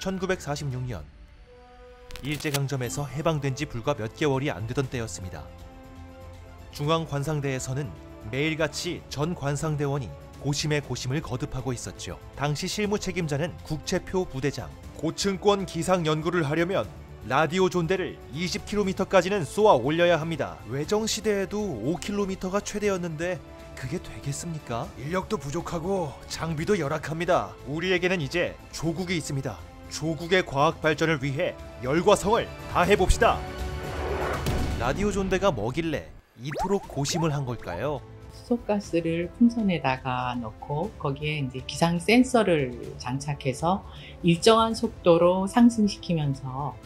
1946년 일제강점에서 해방된 지 불과 몇 개월이 안 되던 때였습니다. 중앙관상대에서는 매일같이 전 관상대원이 고심의 고심을 거듭하고 있었죠. 당시 실무 책임자는 국채표 부대장, 고층권 기상 연구를 하려면 라디오 존대를 20km까지는 쏘아 올려야 합니다. 외정시대에도 5km가 최대였는데 그게 되겠습니까? 인력도 부족하고 장비도 열악합니다. 우리에게는 이제 조국이 있습니다. 조국의 과학 발전을 위해 열과 성을 다해봅시다. 라디오 존대가 뭐길래 이토록 고심을 한 걸까요? 수소가스를 풍선에다가 넣고 거기에 이제 기상 센서를 장착해서 일정한 속도로 상승시키면서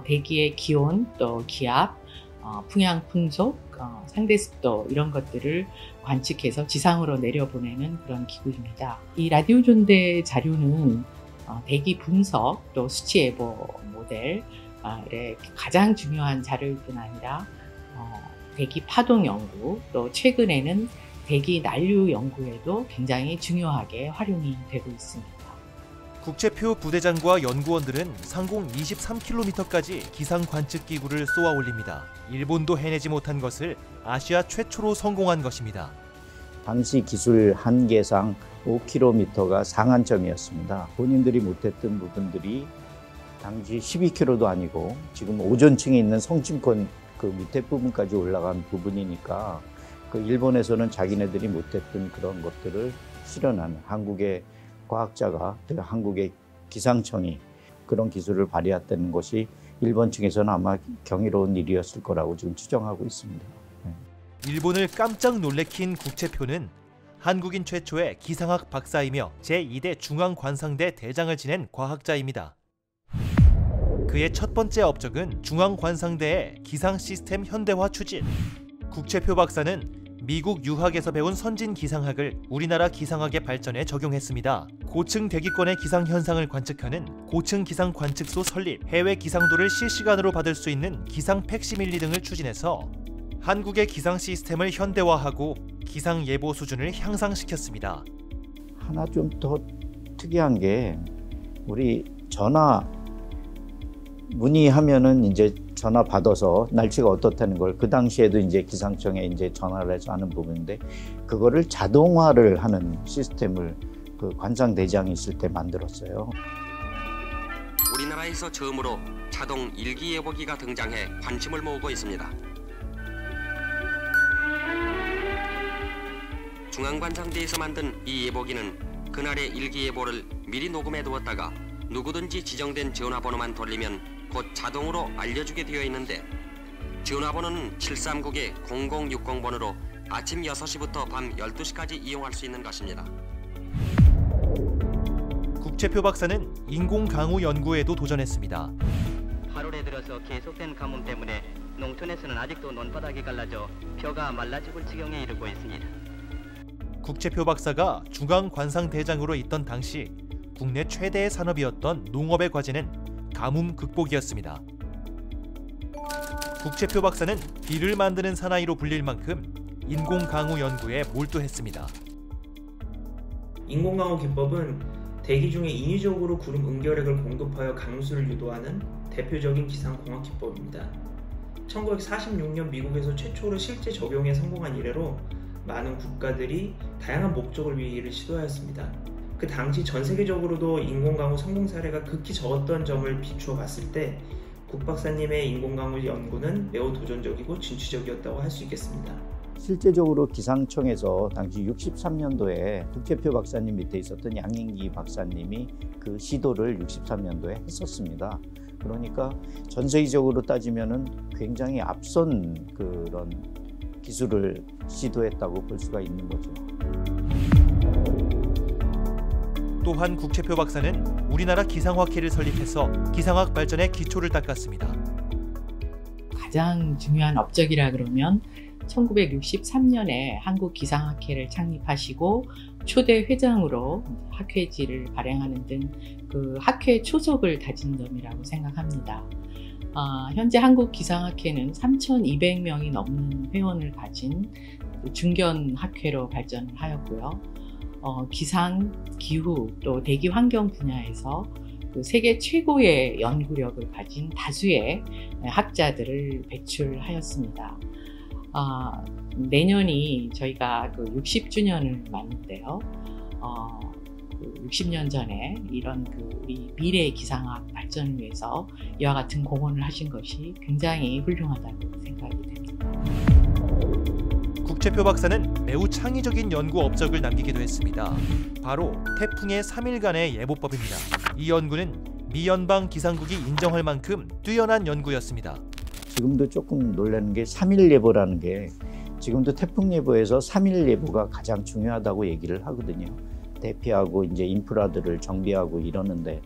대기의 기온, 또 기압, 풍향 풍속, 상대 습도 이런 것들을 관측해서 지상으로 내려보내는 그런 기구입니다. 이 라디오 존대 자료는 대기 분석, 또 수치 예보 모델의 가장 중요한 자료일 뿐 아니라 대기 파동 연구, 또 최근에는 대기 난류 연구에도 굉장히 중요하게 활용이 되고 있습니다. 국채표 부대장과 연구원들은 상공 23km까지 기상 관측 기구를 쏘아 올립니다. 일본도 해내지 못한 것을 아시아 최초로 성공한 것입니다. 당시 기술 한계상 5km가 상한점이었습니다. 본인들이 못했던 부분들이 당시 12km도 아니고 지금 오존층에 있는 성층권 그 밑에 부분까지 올라간 부분이니까 그 일본에서는 자기네들이 못했던 그런 것들을 실현한 한국의 과학자가, 한국의 기상청이 그런 기술을 발휘했다는 것이 일본 측에서는 아마 경이로운 일이었을 거라고 지금 추정하고 있습니다. 일본을 깜짝 놀래킨 국채표는 한국인 최초의 기상학 박사이며 제2대 중앙관상대 대장을 지낸 과학자입니다. 그의 첫 번째 업적은 중앙관상대의 기상 시스템 현대화 추진. 국채표 박사는 미국 유학에서 배운 선진 기상학을 우리나라 기상학의 발전에 적용했습니다. 고층 대기권의 기상 현상을 관측하는 고층 기상 관측소 설립, 해외 기상도를 실시간으로 받을 수 있는 기상 팩시밀리 등을 추진해서 한국의 기상 시스템을 현대화하고 기상 예보 수준을 향상시켰습니다. 하나 좀 더 특이한 게 우리 전화 문의하면은 이제 전화 받아서 날씨가 어떻다는 걸 그 당시에도 이제 기상청에 이제 전화를 해서 하는 부분인데 그거를 자동화를 하는 시스템을 그 관상대장이 있을 때 만들었어요. 우리나라에서 처음으로 자동 일기예보기가 등장해 관심을 모으고 있습니다. 중앙관상대에서 만든 이 예보기는 그날의 일기예보를 미리 녹음해 두었다가 누구든지 지정된 전화번호만 돌리면 곧 자동으로 알려주게 되어 있는데 전화번호는 739-0060번으로 아침 6시부터 밤 12시까지 이용할 수 있는 것입니다. 국채표 박사는 인공강우 연구에도 도전했습니다. 8월에 들어서 계속된 가뭄 때문에 농촌에서는 아직도 논바닥이 갈라져 벼가 말라 죽을 지경에 이르고 있습니다. 국채표 박사가 중앙관상대장으로 있던 당시 국내 최대의 산업이었던 농업의 과제는 가뭄 극복이었습니다. 국채표 박사는 비를 만드는 사나이로 불릴 만큼 인공강우 연구에 몰두했습니다. 인공강우 기법은 대기 중에 인위적으로 구름 응결액을 공급하여 강수를 유도하는 대표적인 기상공학 기법입니다. 1946년 미국에서 최초로 실제 적용에 성공한 이래로 많은 국가들이 다양한 목적을 위해 이를 시도하였습니다. 그 당시 전 세계적으로도 인공강우 성공 사례가 극히 적었던 점을 비추어 봤을 때 국 박사님의 인공강우 연구는 매우 도전적이고 진취적이었다고 할 수 있겠습니다. 실제적으로 기상청에서 당시 63년도에 국채표 박사님 밑에 있었던 양인기 박사님이 그 시도를 63년도에 했었습니다. 그러니까 전 세계적으로 따지면은 굉장히 앞선 그런 기술을 시도했다고 볼 수가 있는 거죠. 또한 국채표 박사는 우리나라 기상학회를 설립해서 기상학 발전의 기초를 닦았습니다. 가장 중요한 업적이라 그러면 1963년에 한국기상학회를 창립하시고 초대 회장으로 학회지를 발행하는 등 그 학회 초석을 다진 점이라고 생각합니다. 현재 한국기상학회는 3,200명이 넘는 회원을 가진 중견 학회로 발전을 하였고요. 기상, 기후, 또 대기 환경 분야에서 그 세계 최고의 연구력을 가진 다수의 학자들을 배출하였습니다. 내년이 저희가 그 60주년을 맞는데요. 60년 전에 이런 우리 미래 기상학 발전을 위해서 이와 같은 공헌을 하신 것이 굉장히 훌륭하다고 생각이 됩니다. 국채표 박사는 매우 창의적인 연구 업적을 남기기도 했습니다. 바로 태풍의 3일간의 예보법입니다. 이 연구는 미 연방 기상국이 인정할 만큼 뛰어난 연구였습니다. 지금도 조금 놀라는 게 3일 예보라는 게 지금도 태풍 예보에서 3일 예보가 가장 중요하다고 얘기를 하거든요. 대피하고 이제 인프라들을 정비하고 이러는데,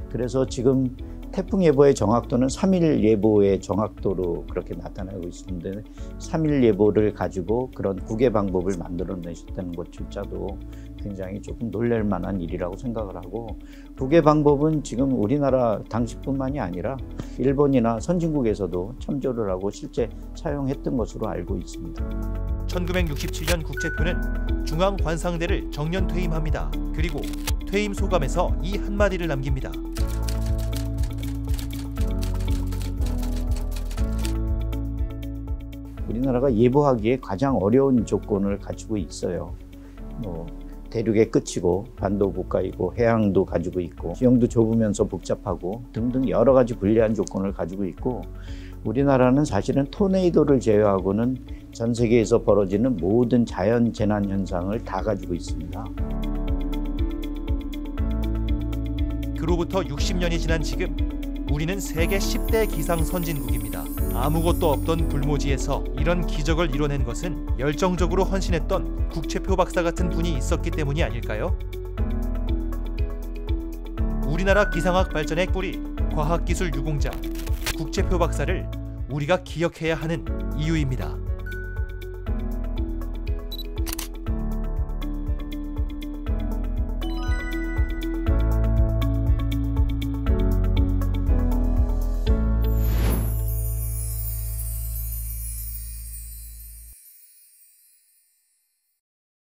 그래서 지금 태풍 예보의 정확도는 3일 예보의 정확도로 그렇게 나타나고 있는데 3일 예보를 가지고 그런 국외 방법을 만들어내셨다는 것조차도 굉장히 조금 놀랄 만한 일이라고 생각을 하고, 국외 방법은 지금 우리나라 당시뿐만이 아니라 일본이나 선진국에서도 참조를 하고 실제 사용했던 것으로 알고 있습니다. 1967년 국채표는 중앙 관상대를 정년 퇴임합니다. 그리고 퇴임 소감에서 이 한마디를 남깁니다. 우리나라가 예보하기에 가장 어려운 조건을 가지고 있어요. 대륙의 끝이고 반도 국가이고 해양도 가지고 있고 지형도 좁으면서 복잡하고 등등 여러 가지 불리한 조건을 가지고 있고, 우리나라는 사실은 토네이도를 제외하고는 전 세계에서 벌어지는 모든 자연 재난 현상을 다 가지고 있습니다. 그로부터 60년이 지난 지금 우리는 세계 10대 기상 선진국입니다. 아무것도 없던 불모지에서 이런 기적을 이뤄낸 것은 열정적으로 헌신했던 국채표 박사 같은 분이 있었기 때문이 아닐까요? 우리나라 기상학 발전의 뿌리, 과학기술 유공자 국채표 박사를 우리가 기억해야 하는 이유입니다.